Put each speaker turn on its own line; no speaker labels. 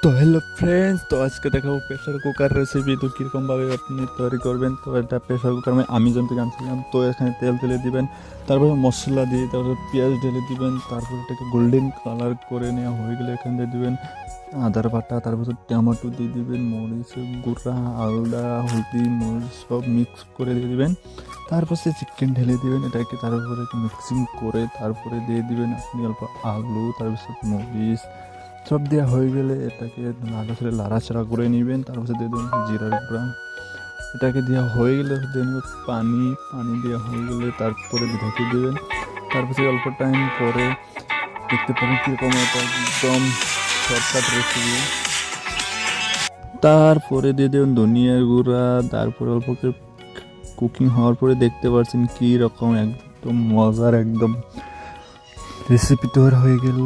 তো hello friends, তো আজকে দেখাবো প্রেসার কুকার রেসিপি। তো কীরকমভাবে আপনি তৈরি করবেন। তো এটা প্রেসার কুকার আমি যেমন আনছিলাম। তো এখানে তেল ঢেলে দিবেন, তারপরে মশলা দিয়ে, তারপরে পেঁয়াজ ঢেলে দিবেন, তারপরে এটাকে গোল্ডেন কালার করে নেওয়া হয়ে গেলে এখান দিয়ে দিবেন আদার বাটা, তারপর টমেটো দিয়ে দিবেন, মরিচের গুঁড়া, আলদা, হলদি, মরিচ সব মিক্স করে দিয়ে দিবেন। তারপর সে চিকেন ঢেলে দিবেন, এটাকে তারপরে মিক্সিং করে তারপরে দিয়ে দিবেন আপনি অল্প আলু, তারপর মরিচ সব দেওয়া হয়ে গেলে এটাকে আগে থেকে লাড়াচাড়া করে নেবেন। তারপর দিয়ে দেবেন জিরার গুঁড়া, এটাকে দেওয়া হয়ে গেলে দেবেন পানি। পানি দেওয়া হয়ে গেলে তারপরে ঢেকে দেবেন। তারপর অল্প টাইম পরে দেখতে পাবেন কীরকম এটা একদম শর্টকাট রেসিপি। তারপরে দিয়ে দেবেন ধনিয়ার গুঁড়া। তারপরে অল্প কুকিং হওয়ার পরে দেখতে পাচ্ছেন কী রকম একদম মজার একদম রেসিপি তৈরি হয়ে গেল।